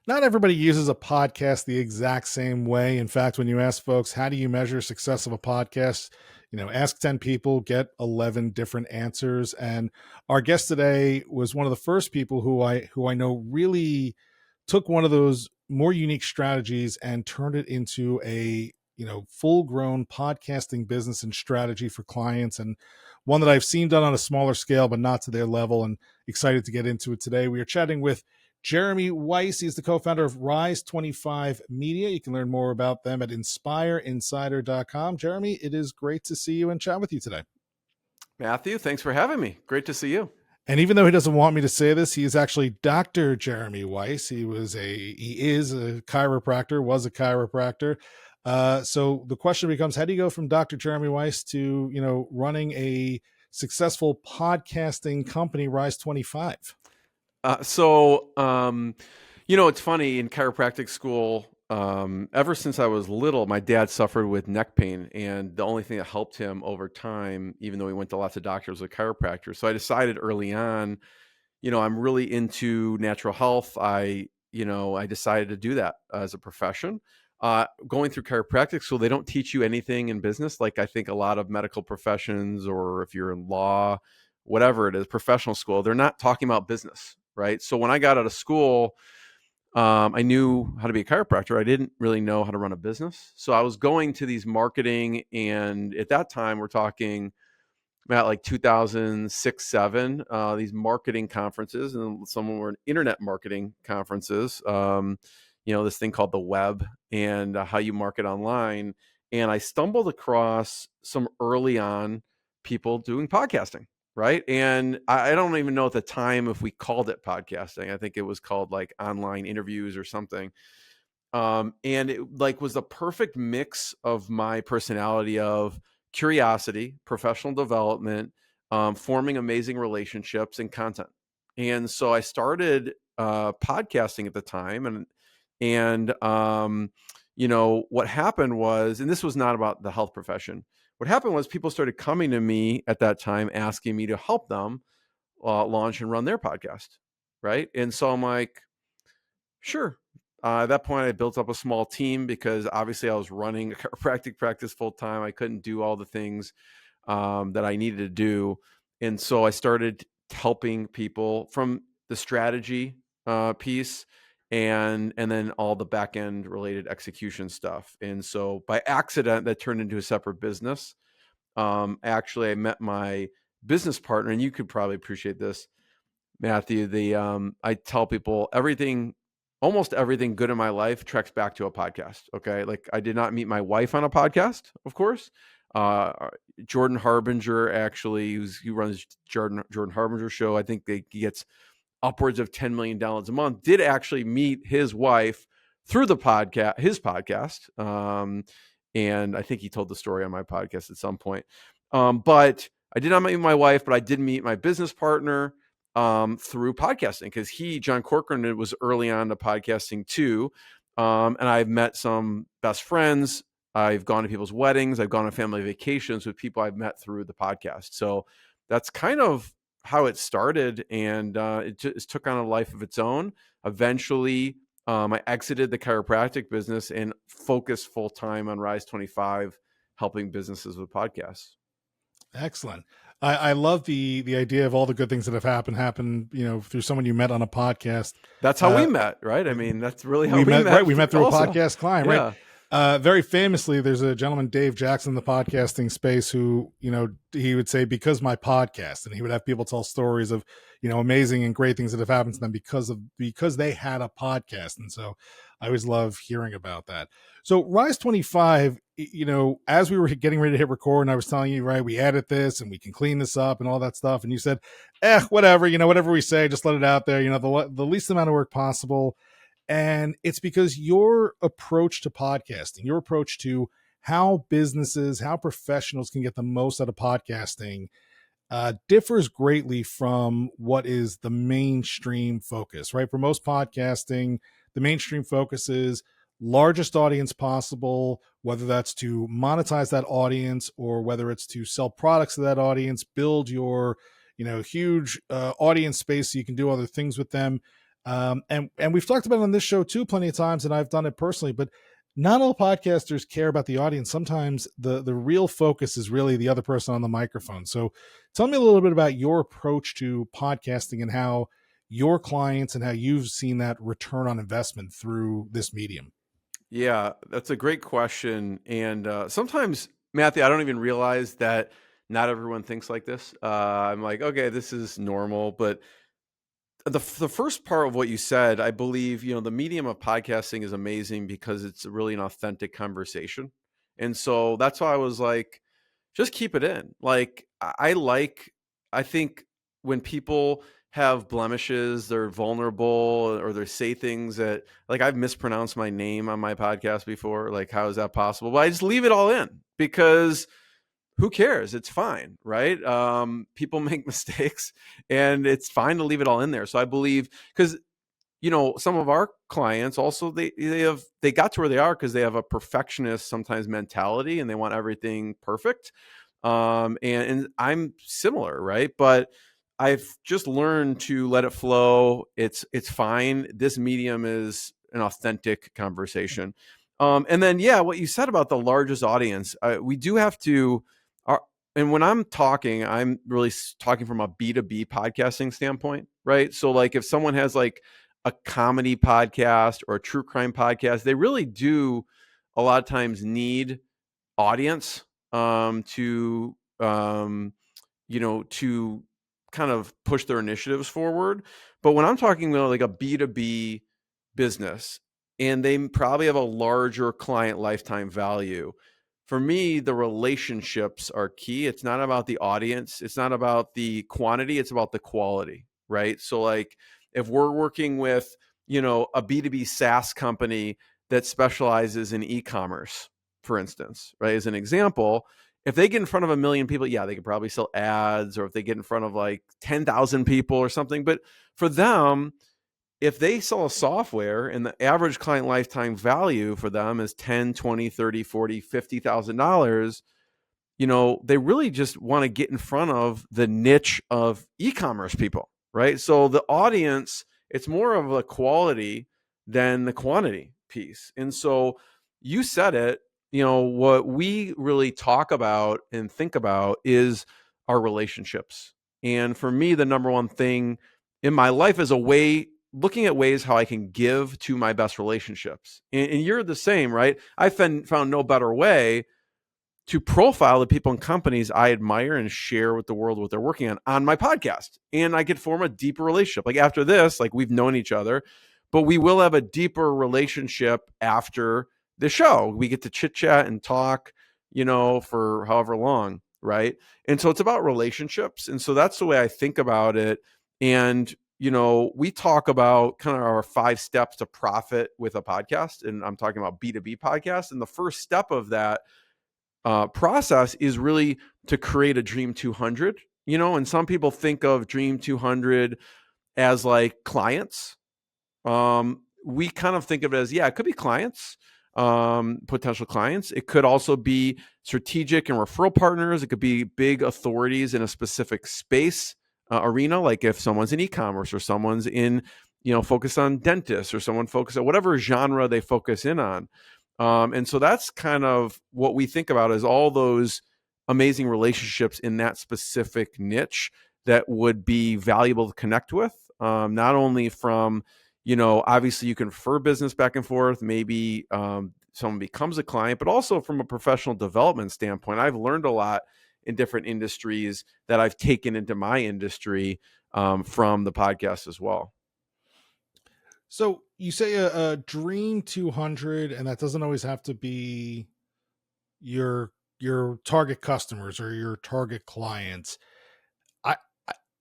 Not everybody uses a podcast the exact same way. In fact, when you ask folks, how do you measure success of a podcast? Ask 10 people, get 11 different answers. And our guest today was one of the first people who I know really took one of those more unique strategies and turned it into a full grown podcasting business and strategy for clients, and one that I've seen done on a smaller scale but not to their level, and excited to get into it today. We are chatting with Jeremy Weisz. He's the co-founder of Rise 25 Media. You can learn more about them at inspireinsider.com. Jeremy, it is great to see you and chat with you today. Matthew, thanks for having me. Great to see you. And even though he doesn't want me to say this, he is actually Dr. Jeremy Weisz. He is a chiropractor, was a chiropractor. So the question becomes, how do you go from Dr. Jeremy Weisz to, running a successful podcasting company, Rise 25? It's funny, in chiropractic school, ever since I was little, my dad suffered with neck pain, and the only thing that helped him over time, even though he went to lots of doctors, was a chiropractor. So I decided early on, I'm really into natural health. I decided to do that as a profession. Going through chiropractic school, they don't teach you anything in business. Like I think a lot of medical professions, or if you're in law, whatever it is, professional school, they're not talking about business, right? So when I got out of school, I knew how to be a chiropractor. I didn't really know how to run a business. So I was going to these marketing, and at that time, we're talking about like 2006, 7, these marketing conferences, and some of them were internet marketing conferences, this thing called the web, and how you market online. And I stumbled across some early on people doing podcasting. Right. And I don't even know at the time if we called it podcasting. I think it was called like online interviews or something. And it was the perfect mix of my personality of curiosity, professional development, forming amazing relationships, and content. And so I started podcasting at the time. And what happened was, and this was not about the health profession, what happened was people started coming to me at that time asking me to help them launch and run their podcast, right? And so I'm like, sure. At that point, I built up a small team because obviously I was running a chiropractic practice full time. I couldn't do all the things that I needed to do. And so I started helping people from the strategy piece and then all the back end related execution stuff. And so by accident, that turned into a separate business. Actually, I met my business partner, and you could probably appreciate this, Matthew. I tell people almost everything good in my life tracks back to a podcast. Okay. Like I did not meet my wife on a podcast, of course. Jordan Harbinger, actually, he runs Jordan Harbinger show. I think he gets upwards of $10 million a month, did actually meet his wife through his podcast. And I think he told the story on my podcast at some point. But I did not meet my wife, but I did meet my business partner through podcasting, because John Corcoran, was early on to podcasting too. And I've met some best friends. I've gone to people's weddings. I've gone on family vacations with people I've met through the podcast. So that's kind of how it started, and it just took on a life of its own. Eventually, I exited the chiropractic business and focused full time on Rise 25, helping businesses with podcasts. Excellent. I love the idea of all the good things that have happened, through someone you met on a podcast. That's how we met, right? I mean, that's really how we met. Right. We met through also a podcast client, yeah. Right? Very famously, there's a gentleman, Dave Jackson, in the podcasting space, who, he would say, because my podcast, and he would have people tell stories of, amazing and great things that have happened to them because they had a podcast. And so I always love hearing about that. So Rise 25, as we were getting ready to hit record, and I was telling you, right, we added this and we can clean this up and all that stuff. And you said, whatever, whatever we say, just let it out there, the least amount of work possible. And it's because your approach to podcasting, your approach to how businesses, how professionals can get the most out of podcasting differs greatly from what is the mainstream focus, right? For most podcasting, the mainstream focus is largest audience possible, whether that's to monetize that audience or whether it's to sell products to that audience, build your, huge audience space so you can do other things with them. And we've talked about it on this show too plenty of times, and I've done it personally, but not all podcasters care about the audience. Sometimes the real focus is really the other person on the microphone. So tell me a little bit about your approach to podcasting and how your clients and how you've seen that return on investment through this medium. Yeah, that's a great question. And sometimes, Matthew, I don't even realize that not everyone thinks like this. I'm like, okay, this is normal. But the first part of what you said, I believe, the medium of podcasting is amazing because it's really an authentic conversation. And so that's why I was like, just keep it in. Like, I think when people have blemishes, they're vulnerable or they say things that, like, I've mispronounced my name on my podcast before. Like, how is that possible? But I just leave it all in because who cares? It's fine, right? People make mistakes and it's fine to leave it all in there. So I believe, because some of our clients also, they got to where they are because they have a perfectionist sometimes mentality and they want everything perfect. And I'm similar, right? But I've just learned to let it flow. It's fine. This medium is an authentic conversation. And then, yeah, what you said about the largest audience, we do have to. Our, and when I'm talking, I'm really talking from a B2B podcasting standpoint, right? So, like, if someone has like a comedy podcast or a true crime podcast, they really do a lot of times need audience to to kind of push their initiatives forward. But when I'm talking about like a B2B business and they probably have a larger client lifetime value, for me, the relationships are key. It's not about the audience, it's not about the quantity, it's about the quality, right? So, like, if we're working with, a B2B SaaS company that specializes in e-commerce, for instance, right? As an example, if they get in front of 1 million people, yeah, they could probably sell ads, or if they get in front of like 10,000 people or something. But for them, if they sell a software and the average client lifetime value for them is 10, 20, 30, 40, $50,000, they really just want to get in front of the niche of e-commerce people, right? So the audience, it's more of a quality than the quantity piece. And so you said it, what we really talk about and think about is our relationships. And for me, the number one thing in my life is looking at ways how I can give to my best relationships. And you're the same, right? I found no better way to profile the people and companies I admire and share with the world what they're working on my podcast. And I could form a deeper relationship. Like, after this, like, we've known each other, but we will have a deeper relationship after the show. We get to chit chat and talk, for however long, right? And so it's about relationships. And so that's the way I think about it. And we talk about kind of our 5 steps to profit with a podcast. And I'm talking about B2B podcasts. And the first step of that process is really to create a Dream 200, and some people think of Dream 200 as like clients. We kind of think of it as, yeah, it could be clients, potential clients. It could also be strategic and referral partners. It could be big authorities in a specific space arena, like if someone's in e-commerce or someone's in, focused on dentists, or someone focused on whatever genre they focus in on. And so that's kind of what we think about, as all those amazing relationships in that specific niche that would be valuable to connect with. Not only from, obviously you can refer business back and forth, maybe someone becomes a client, but also from a professional development standpoint. I've learned a lot in different industries that I've taken into my industry from the podcast as well. So you say a Dream 200, and that doesn't always have to be your target customers or your target clients. I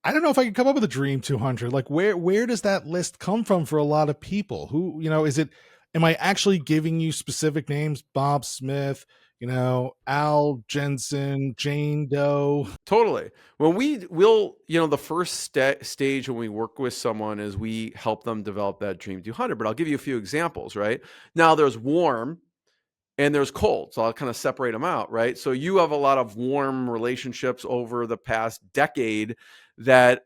I don't know if I could come up with a Dream 200. Like, where does that list come from for a lot of people? Who, is it? Am I actually giving you specific names? Bob Smith, Al Jensen, Jane Doe. Totally. When we'll, the first stage when we work with someone is we help them develop that Dream 200. But I'll give you a few examples, right? Now, there's warm and there's cold. So I'll kind of separate them out, right? So you have a lot of warm relationships over the past decade that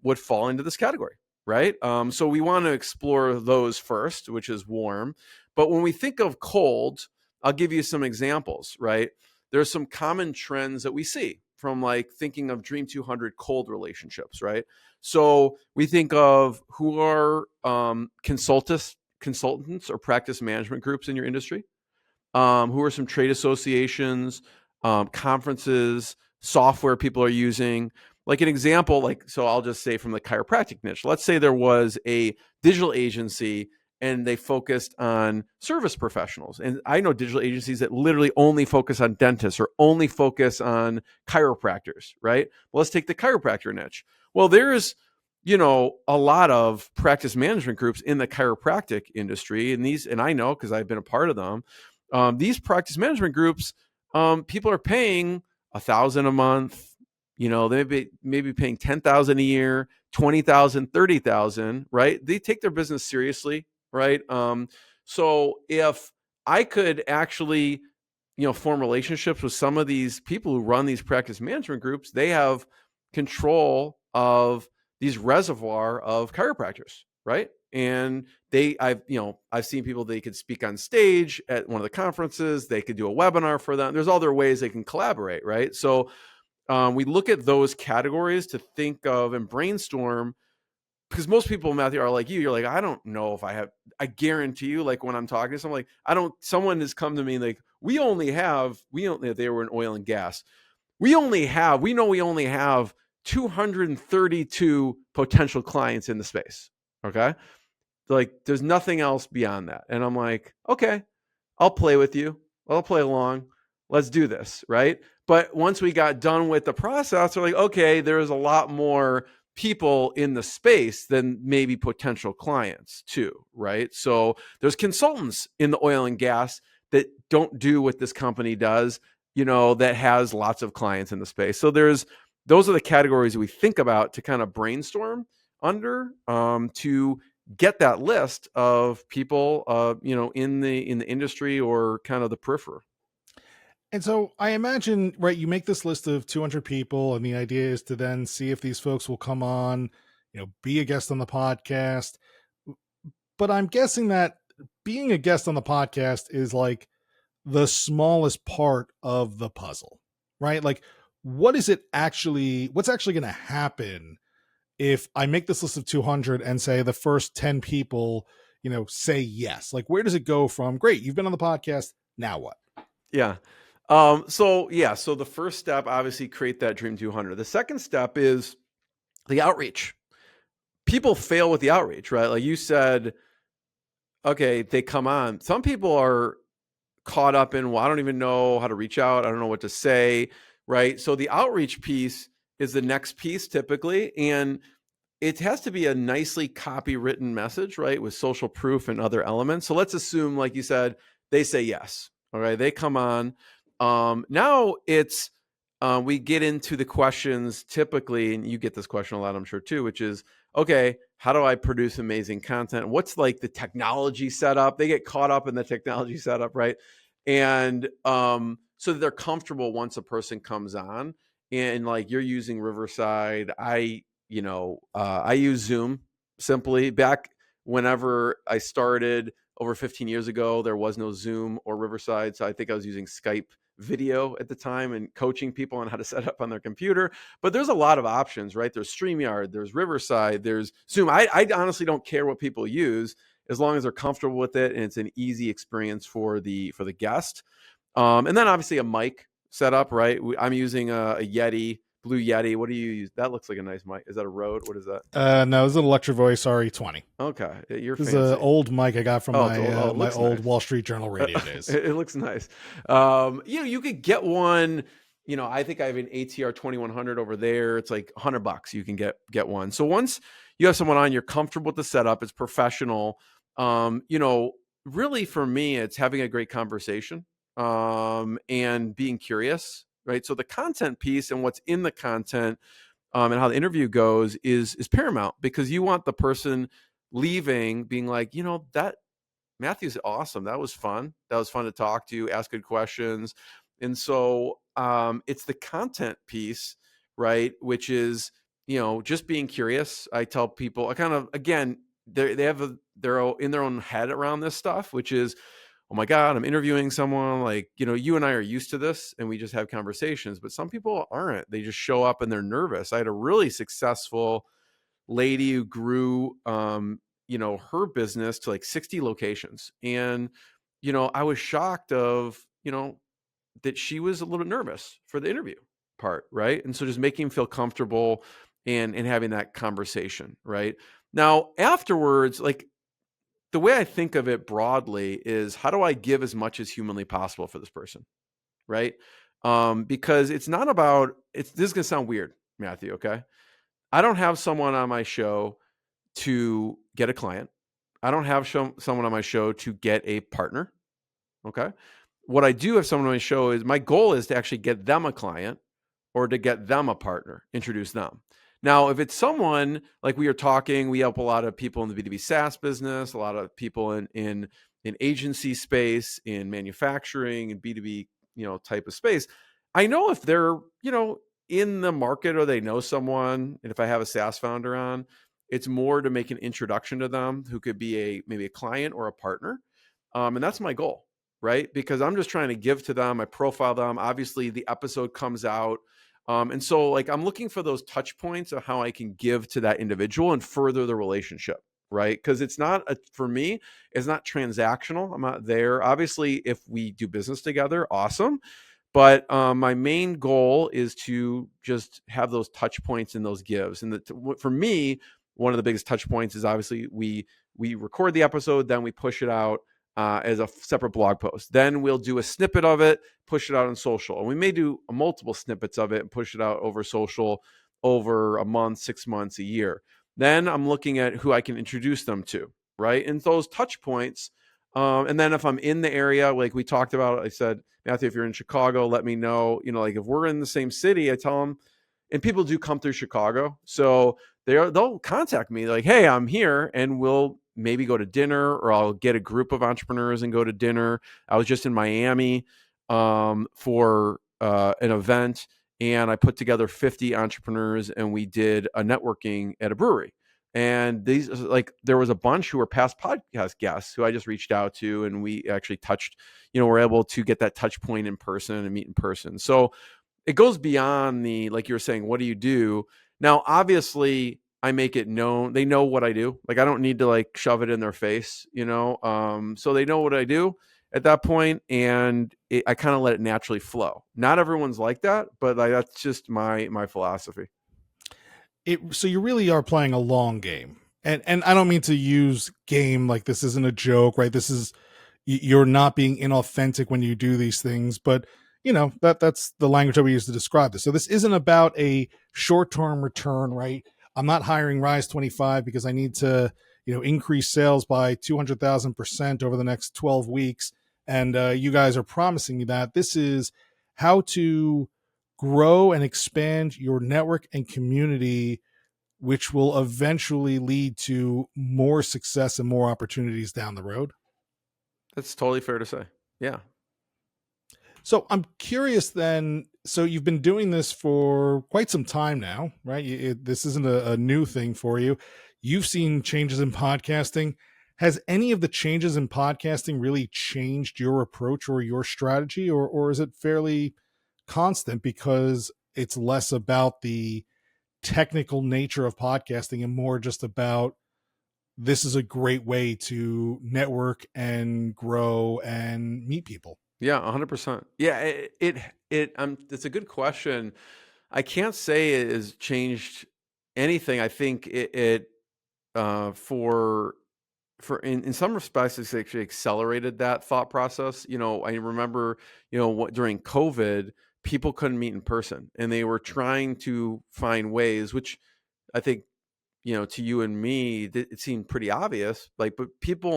would fall into this category. right? So we want to explore those first, which is warm. But when we think of cold, I'll give you some examples, right? There's some common trends that we see from like thinking of Dream 200 cold relationships, right? So we think of who are consultants or practice management groups in your industry, who are some trade associations, conferences, software people are using. Like an example, like, so I'll just say from the chiropractic niche, let's say there was a digital agency and they focused on service professionals. And I know digital agencies that literally only focus on dentists or only focus on chiropractors, right? Well, let's take the chiropractor niche. Well, there's, a lot of practice management groups in the chiropractic industry. And I know because I've been a part of them. These practice management groups, people are paying $1,000 a month. They maybe paying $10,000 a year, $20,000, $30,000. Right? They take their business seriously, right? So if I could actually, form relationships with some of these people who run these practice management groups, they have control of these reservoir of chiropractors, right? And I've seen people, they could speak on stage at one of the conferences, they could do a webinar for them. There's other ways they can collaborate, right? So we look at those categories to think of and brainstorm, because most people, Matthew, are like you're like, I don't know if I guarantee you, like when I'm talking to someone, like someone has come to me like, they were in oil and gas. We know we only have 232 potential clients in the space. Okay. Like there's nothing else beyond that. And I'm like, okay, I'll play with you. I'll play along. Let's do this. Right. But once we got done with the process, we're like, okay, there's a lot more people in the space than maybe potential clients too. Right. So there's consultants in the oil and gas that don't do what this company does, that has lots of clients in the space. So those are the categories we think about to kind of brainstorm under, to get that list of people, in the industry or kind of the peripheral. And so I imagine, right, you make this list of 200 people, and the idea is to then see if these folks will come on, be a guest on the podcast. But I'm guessing that being a guest on the podcast is like the smallest part of the puzzle, right? Like, what's actually going to happen if I make this list of 200 and say the first 10 people, say yes? Like, where does it go from, great, you've been on the podcast, now what? Yeah. So the first step, obviously, create that Dream 200. The second step is the outreach. People fail with the outreach, right? Like you said, okay, they come on. Some people are caught up in, well, I don't even know how to reach out. I don't know what to say, right? So the outreach piece is the next piece typically. And it has to be a nicely copywritten message, right? With social proof and other elements. So let's assume, like you said, they say yes. All right. They come on. Now it's, we get into the questions typically, and you get this question a lot, I'm sure too, which is, okay, how do I produce amazing content? What's like the technology setup? They get caught up in the technology setup, right? And so that they're comfortable once a person comes on. And like you're using Riverside, I use Zoom simply. Back whenever I started over 15 years ago, there was no Zoom or Riverside. So I think I was using Skype video at the time and coaching people on how to set up on their computer. But there's a lot of options, right? There's StreamYard, there's Riverside, there's Zoom. I honestly don't care what people use as long as they're comfortable with it and it's an easy experience for the guest. And then obviously a mic setup, right? I'm using a Yeti, Blue Yeti. What do you use? That looks like a nice mic. Is that a Rode? What is that? No, it's an Electro Voice RE20. Okay, you're This is fancy. an old mic I got from my old nice. Wall Street Journal radio days. It looks nice. You could get one. I think I have an ATR 2100 over there. It's like $100. You can get one. So once you have someone on, you're comfortable with the setup. It's professional. Really for me, it's having a great conversation, and being curious, right? So the content piece and what's in the content, and how the interview goes is paramount, because you want the person leaving being like, that Matthew's awesome. That was fun. That was fun to talk to, ask good questions. And so it's the content piece, right? Which is just being curious. I tell people, I kind of, again, they have they're in their own head around this stuff, which is, oh my God, I'm interviewing someone, like, you and I are used to this and we just have conversations, but some people aren't. They just show up and they're nervous. I had a really successful lady who grew, her business to like 60 locations. And, I was shocked that she was a little bit nervous for the interview part, right? And so just making him feel comfortable and having that conversation, right? Now, afterwards, like, the way I think of it broadly is, how do I give as much as humanly possible for this person, right? Because it's not about, this is going to sound weird, Matthew, okay? I don't have someone on my show to get a client. I don't have someone on my show to get a partner, okay? What I do have someone on my show is, my goal is to actually get them a client or to get them a partner, introduce them. Now, if it's someone like we are talking, we help a lot of people in the B2B SaaS business, a lot of people in agency space, in manufacturing and B2B, type of space. I know if they're, in the market or they know someone, and if I have a SaaS founder on, it's more to make an introduction to them who could be maybe a client or a partner. And that's my goal, right? Because I'm just trying to give to them. I profile them. Obviously, the episode comes out. And so, like, I'm looking for those touch points of how I can give to that individual and further the relationship, right? Because it's not, for me, it's not transactional. I'm not there. Obviously, if we do business together, awesome. But my main goal is to just have those touch points and those gives. And for me, one of the biggest touch points is, obviously, we record the episode, then we push it out as a separate blog post. Then we'll do a snippet of it, push it out on social. And we may do multiple snippets of it and push it out over social over a month, 6 months, a year. Then I'm looking at who I can introduce them to, right? And those touch points. And then if I'm in the area, like we talked about, I said, Matthew, if you're in Chicago, let me know. Like, if we're in the same city, I tell them, and people do come through Chicago. So they'll contact me like, hey, I'm here, and we'll maybe go to dinner, or I'll get a group of entrepreneurs and go to dinner. I was just in Miami for an event, and I put together 50 entrepreneurs, and we did a networking at a brewery. And there was a bunch who were past podcast guests who I just reached out to, and we actually touched, we're able to get that touch point in person and meet in person. So it goes beyond like you were saying, what do you do? Now, obviously, I make it known. They know what I do. Like, I don't need to like shove it in their face, so they know what I do at that point, and I kind of let it naturally flow. Not everyone's like that, but that's just my philosophy. So you really are playing a long game, and I don't mean to use game like this isn't a joke, right? This is, you're not being inauthentic when you do these things, but that's the language that we use to describe this. So this isn't about a short-term return, right? I'm not hiring Rise 25 because I need to increase sales by 200,000% over the next 12 weeks, and you guys are promising me that. This is how to grow and expand your network and community, which will eventually lead to more success and more opportunities down the road. That's totally fair to say. Yeah. So I'm curious then. So you've been doing this for quite some time now, right? This isn't a new thing for you. You've seen changes in podcasting. Has any of the changes in podcasting really changed your approach or your strategy, or is it fairly constant because it's less about the technical nature of podcasting and more just about, this is a great way to network and grow and meet people? Yeah, 100%. Yeah, it's a good question. I can't say it has changed anything. I think for in some respects, it's actually accelerated that thought process. I remember, during COVID, people couldn't meet in person, and they were trying to find ways, which I think, to you and me, it seemed pretty obvious. Like, but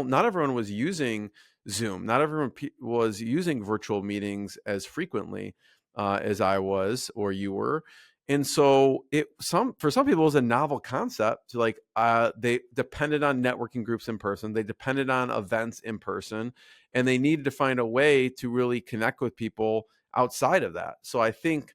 not everyone was using Zoom. Not everyone was using virtual meetings as frequently as I was or you were. And so for some people, it was a novel concept. Like, they depended on networking groups in person. They depended on events in person, and they needed to find a way to really connect with people outside of that. So I think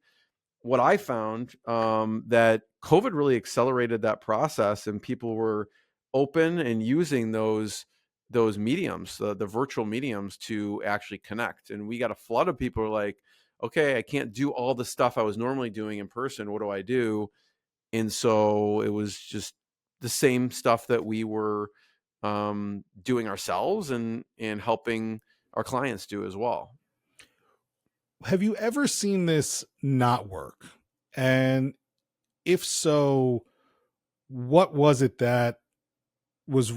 what I found, that COVID really accelerated that process, and people were open and using those mediums, the virtual mediums, to actually connect. And we got a flood of people who are like, okay, I can't do all the stuff I was normally doing in person. What do I do? And so it was just the same stuff that we were doing ourselves and helping our clients do as well. Have you ever seen this not work? And if so, what was it that was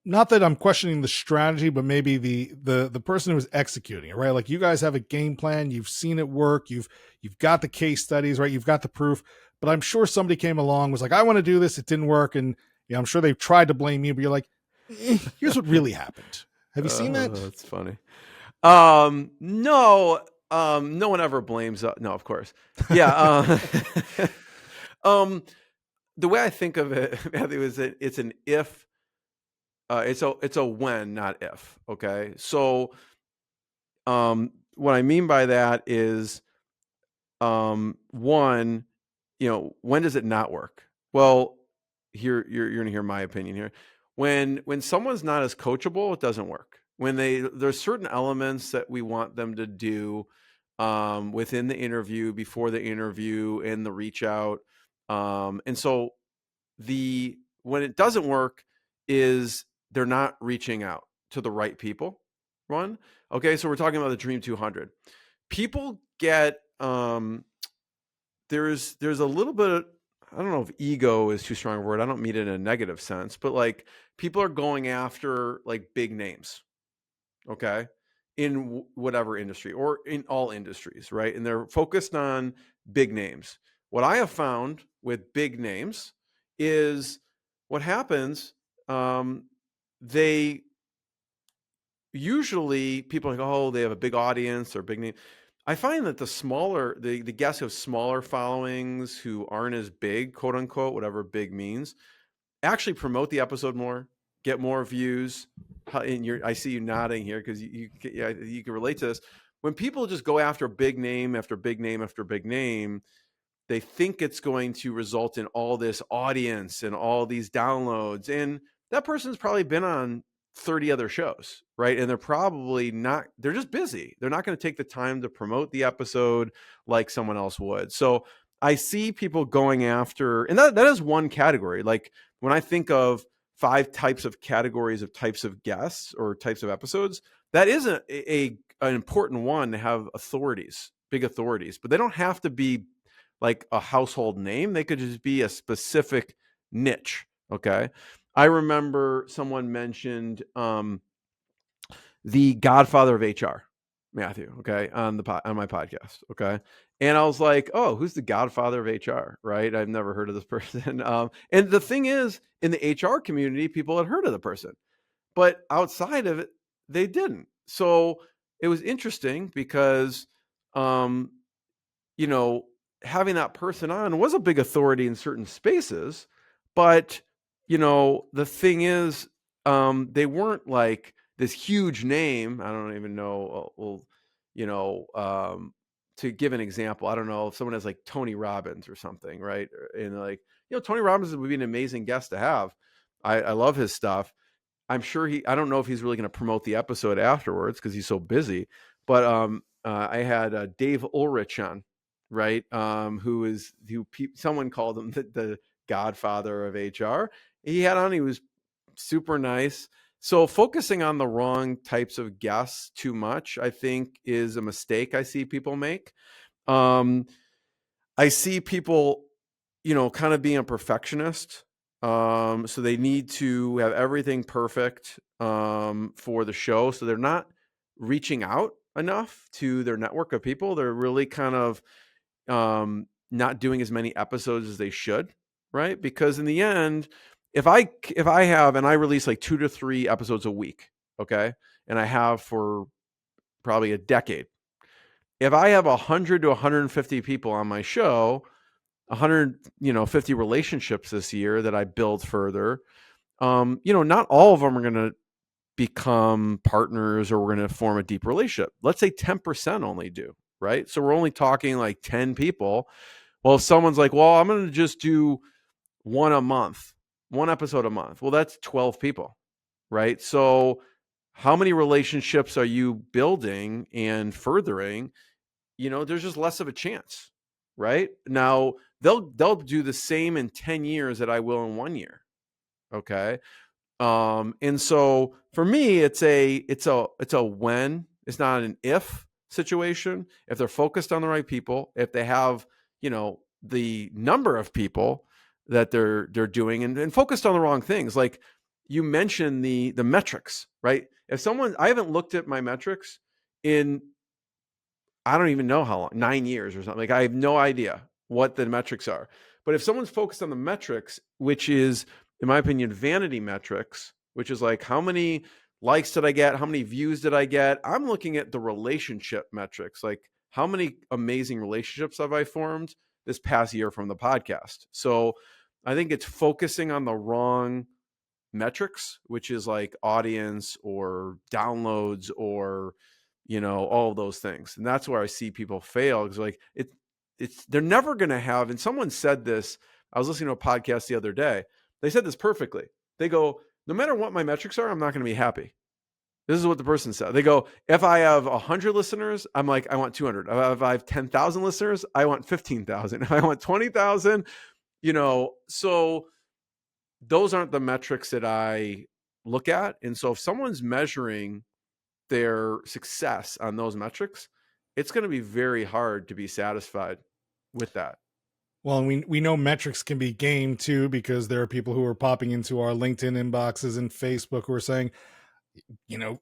not that I'm questioning the strategy, but maybe the person who was executing it, right? Like, you guys have a game plan, you've seen it work, you've got the case studies, right? You've got the proof, but I'm sure somebody came along, was like, I want to do this, it didn't work, and I'm sure they've tried to blame you, but you're like, here's what really happened. Have you seen that? That's funny. No, no one ever blames. No, of course. Yeah. The way I think of it, Matthew, is that it's an if. It's a when, not if. Okay. So, what I mean by that is, one, when does it not work? Well, here you're going to hear my opinion here. When someone's not as coachable, it doesn't work. When there's certain elements that we want them to do within the interview, before the interview, and the reach out, and so when it doesn't work is they're not reaching out to the right people. One, okay, so we're talking about the Dream 200. People get there's a little bit of, I don't know if ego is too strong a word. I don't mean it in a negative sense, but like, people are going after like big names, okay, in whatever industry or in all industries, right? And they're focused on big names. What I have found with big names is what happens. They usually, people are like, oh, they have a big audience or big name. I find that the guests who have smaller followings, who aren't as big, quote unquote, whatever big means, actually promote the episode more, get more views. And I see you nodding here because you can relate to this. When people just go after big name after big name after big name, they think it's going to result in all this audience and all these downloads. And that person's probably been on 30 other shows, right? And they're probably not, they're just busy. They're not going to take the time to promote the episode like someone else would. So I see people going after, and that is one category. Like, when I think of 5 types of categories of types of guests or types of episodes, that is an important one to have authorities, big authorities, but they don't have to be like a household name. They could just be a specific niche. Okay. I remember someone mentioned the Godfather of HR, Matthew, okay, on my podcast, okay, and I was like, oh, who's the Godfather of HR, right? I've never heard of this person. And the thing is, in the HR community, people had heard of the person, but outside of it, they didn't. So it was interesting because, um, you know, having that person on was a big authority in certain spaces, but the thing is, they weren't like this huge name. I don't even know. Well, to give an example, I don't know if someone has like Tony Robbins or something, right? And like, Tony Robbins would be an amazing guest to have. I love his stuff. I'm sure I don't know if he's really going to promote the episode afterwards because he's so busy. But I had Dave Ulrich on, right? Someone called him the Godfather of HR. He was super nice. So focusing on the wrong types of guests too much, I think, is a mistake I see people make. I see people, kind of being a perfectionist. So they need to have everything perfect for the show. So they're not reaching out enough to their network of people. They're really kind of not doing as many episodes as they should, right? Because in the end, if I have, and I release like 2 to 3 episodes a week, okay, and I have for probably a decade. If I have 100 to 150 people on my show, 150 relationships this year that I build further, not all of them are going to become partners or we're going to form a deep relationship. Let's say 10% only do, right? So we're only talking like 10 people. Well, if someone's like, well, I'm going to just do one a month, one episode a month. Well, that's 12 people, right? So how many relationships are you building and furthering? There's just less of a chance, right? Now, they'll do the same in 10 years that I will in 1 year. Okay. And so for me, it's a when, it's not an if situation. If they're focused on the right people, if they have, the number of people that they're doing and focused on the wrong things. Like you mentioned the metrics, right? I haven't looked at my metrics in, I don't even know how long, 9 years or something. Like I have no idea what the metrics are. But if someone's focused on the metrics, which is, in my opinion, vanity metrics, which is like how many likes did I get? How many views did I get? I'm looking at the relationship metrics, like how many amazing relationships have I formed this past year from the podcast. So I think it's focusing on the wrong metrics, which is like audience or downloads or all of those things. And that's where I see people fail, because like they're never going to have, and someone said this, I was listening to a podcast the other day, they said this perfectly. They go, no matter what my metrics are, I'm not going to be happy. This is what the person said. They go, if I have 100 listeners, I'm like, I want 200. If I have 10,000 listeners, I want 15,000. If I want 20,000, so those aren't the metrics that I look at. And so if someone's measuring their success on those metrics, it's going to be very hard to be satisfied with that. Well, and we know metrics can be gamed too, because there are people who are popping into our LinkedIn inboxes and Facebook who are saying,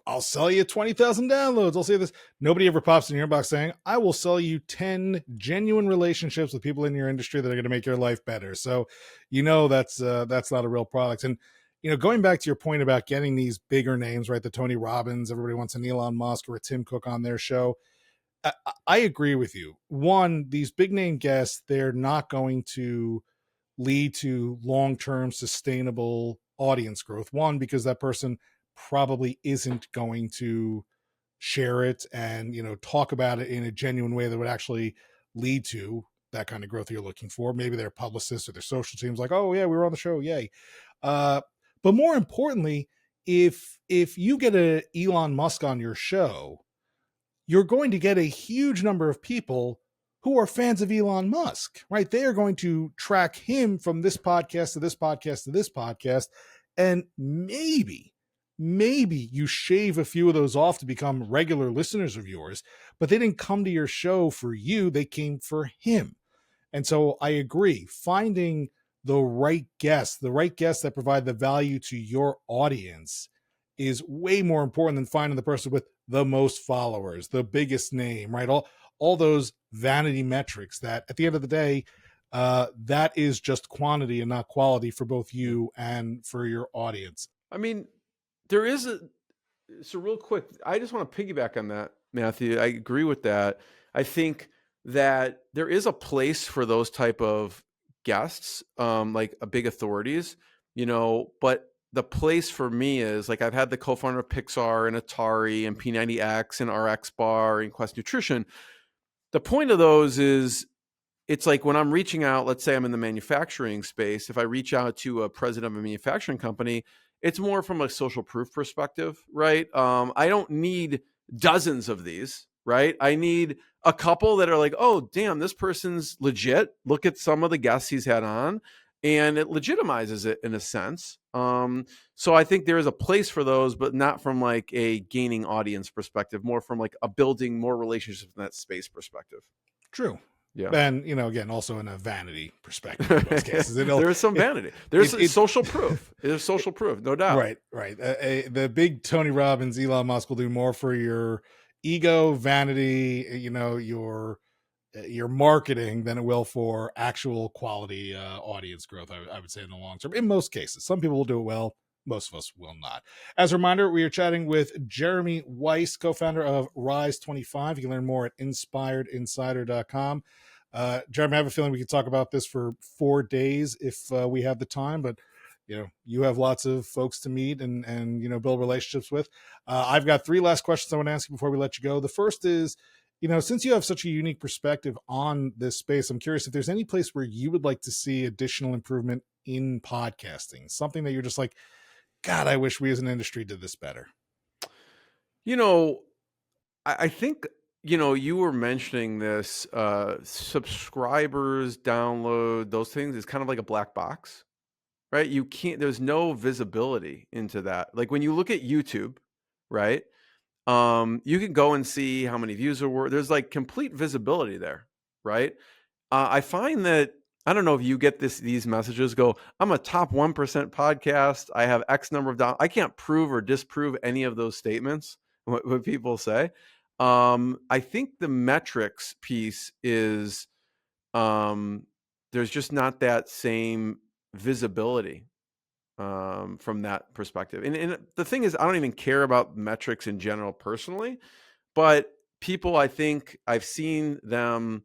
I'll sell you 20,000 downloads. I'll say this. Nobody ever pops in your inbox saying, I will sell you 10 genuine relationships with people in your industry that are going to make your life better. So, that's not a real product. And, going back to your point about getting these bigger names, right? The Tony Robbins, everybody wants an Elon Musk or a Tim Cook on their show. I agree with you. One, these big name guests, they're not going to lead to long-term sustainable audience growth. One, because that person probably isn't going to share it and talk about it in a genuine way that would actually lead to that kind of growth you're looking for. Maybe their publicists or their social teams like, oh yeah, we were on the show, yay. But more importantly, if you get a Elon Musk on your show, you're going to get a huge number of people who are fans of Elon Musk, right? They are going to track him from this podcast to this podcast to this podcast. And maybe you shave a few of those off to become regular listeners of yours, but they didn't come to your show for you. They came for him. And so I agree, finding the right guests that provide the value to your audience is way more important than finding the person with the most followers, the biggest name, right? All those vanity metrics that at the end of the day, that is just quantity and not quality for both you and for your audience. I mean, so real quick, I just want to piggyback on that, Matthew. I agree with that. I think that there is a place for those type of guests, like big authorities, but the place for me is like, I've had the co-founder of Pixar and Atari and P90X and RX Bar and Quest Nutrition. The point of those is, it's like when I'm reaching out, let's say I'm in the manufacturing space, if I reach out to a president of a manufacturing company, it's more from a social proof perspective, right? I don't need dozens of these, right? I need a couple that are like, oh, damn, this person's legit. Look at some of the guests he's had on, and it legitimizes it in a sense. So I think there is a place for those, but not from like a gaining audience perspective, more from like a building more relationships in that space perspective. True. Yeah. And, again, also in a vanity perspective in most cases. There is some vanity. There's social proof. There's social proof, no doubt. Right. The big Tony Robbins, Elon Musk will do more for your ego, vanity, your marketing than it will for actual quality audience growth, I would say, in the long term. In most cases. Some people will do it well. Most of us will not. As a reminder, we are chatting with Jeremy Weisz, co-founder of Rise25. You can learn more at inspiredinsider.com. Jeremy, I have a feeling we could talk about this for 4 days if we have the time, but you have lots of folks to meet and build relationships with. I've got 3 last questions I want to ask you before we let you go. The first is since you have such a unique perspective on this space, I'm curious if there's any place where you would like to see additional improvement in podcasting, something that you're just like, God, I wish we as an industry did this better. You know, I think, you were mentioning this, subscribers, download, those things is kind of like a black box, right? You can't, there's no visibility into that. Like when you look at YouTube, right? You can go and see how many views there were. There's like complete visibility there, right? I find that I don't know if you get these messages go, I'm a top 1% podcast. I have X number of dollars. I can't prove or disprove any of those statements, what people say. I think the metrics piece is there's just not that same visibility from that perspective. And the thing is, I don't even care about metrics in general personally, but people, I think I've seen them,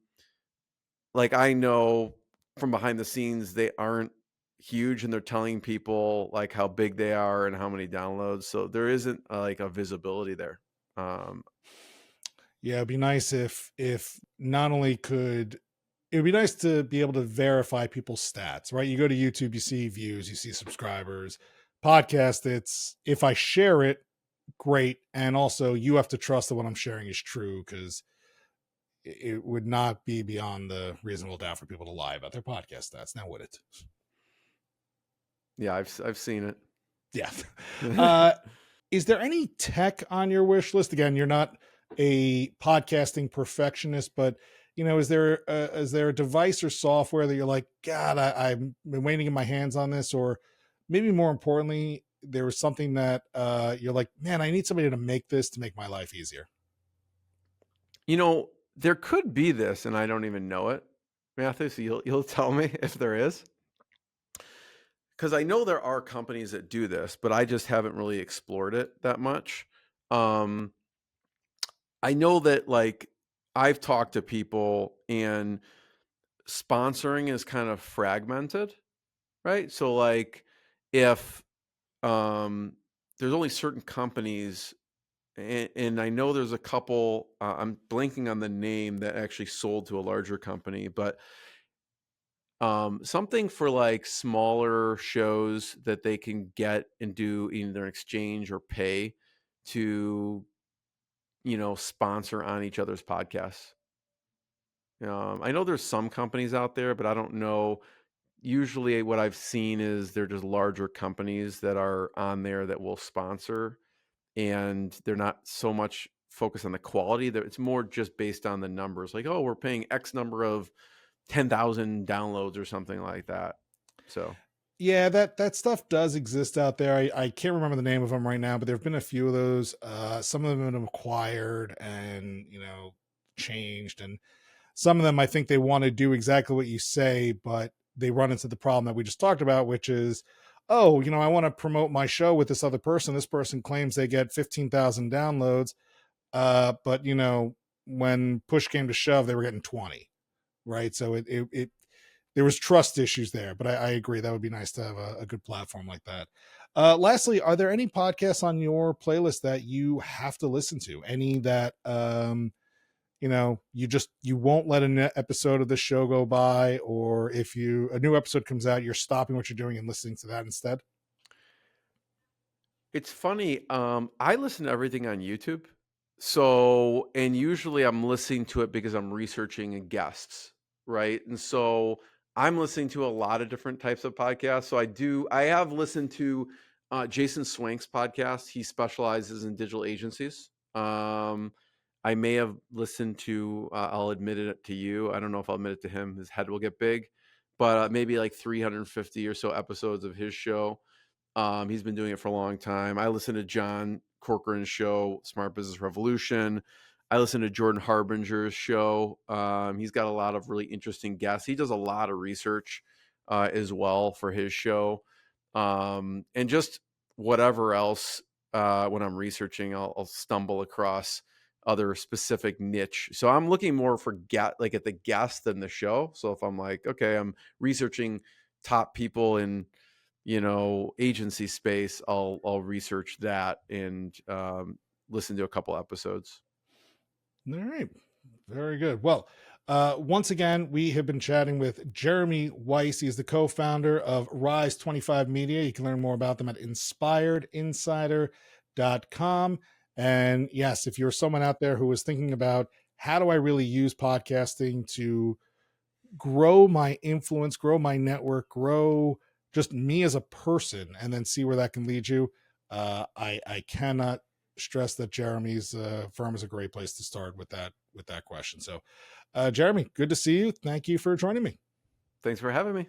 like I know from behind the scenes, they aren't huge and they're telling people like how big they are and how many downloads. So there isn't like a visibility there. Um, Yeah, it'd be nice if not only could it would be nice to be able to verify people's stats, right? You go to YouTube, you see views, you see subscribers. Podcast, it's if I share it, great. And also you have to trust that what I'm sharing is true because it would not be beyond the reasonable doubt for people to lie about their podcast stats. Now would it? yeah, I've seen Yeah. it. Uh is there any tech on your wish list? Again, you're not a podcasting perfectionist, but is there a device or software that you're like, God, I've been waiting in my hands on this, or maybe more importantly, there was something that you're like, man, I need somebody to make this to make my life easier. There could be this, and I don't even know it, Matthew. So you'll tell me if there is, because I know there are companies that do this, but I just haven't really explored it that much. Um, I know that like I've talked to people, and sponsoring is kind of fragmented, right? So like if um, there's only certain companies, and I know there's a couple. I'm blanking on the name that actually sold to a larger company, but something for like smaller shows that they can get and do either an exchange or pay to, sponsor on each other's podcasts. I know there's some companies out there, but I don't know. Usually, what I've seen is they're just larger companies that are on there that will sponsor, and they're not so much focused on the quality. That it's more just based on the numbers. Like, oh, we're paying X number of 10,000 downloads or something like that. So, Yeah, that stuff does exist out there. I can't remember the name of them right now, but there have been a few of those. Some of them have been acquired and changed, and some of them I think they want to do exactly what you say, but they run into the problem that we just talked about, which is, oh, I want to promote my show with this other person. This person claims they get 15,000 downloads, but when push came to shove, they were getting 20, right? So it there was trust issues there, but I agree that would be nice to have a good platform like that. Lastly, are there any podcasts on your playlist that you have to listen to? Any that you won't let an episode of the show go by, or if a new episode comes out, you're stopping what you're doing and listening to that instead? it's funny, I listen to everything on YouTube. So, and usually I'm listening to it because I'm researching guests, right? And so I'm listening to a lot of different types of podcasts. So I have listened to Jason Swank's podcast. He specializes in digital agencies. I may have listened to, I'll admit it to you. I don't know if I'll admit it to him. His head will get big, but maybe like 350 or so episodes of his show. He's been doing it for a long time. I listen to John Corcoran's show, Smart Business Revolution. I listen to Jordan Harbinger's show. He's got a lot of really interesting guests. He does a lot of research as well for his show. And just whatever else, when I'm researching, I'll stumble across other specific niche. So I'm looking more for like at the guest than the show. So if I'm like, okay, I'm researching top people in agency space, I'll research that and listen to a couple episodes. All right. Very good. Well, once again, we have been chatting with Jeremy Weisz. He's the co-founder of Rise 25 Media. You can learn more about them at inspiredinsider.com. And yes, if you're someone out there who is thinking about how do I really use podcasting to grow my influence, grow my network, grow just me as a person, and then see where that can lead you, I cannot stress that Jeremy's firm is a great place to start with that question. So, Jeremy, good to see you. Thank you for joining me. Thanks for having me.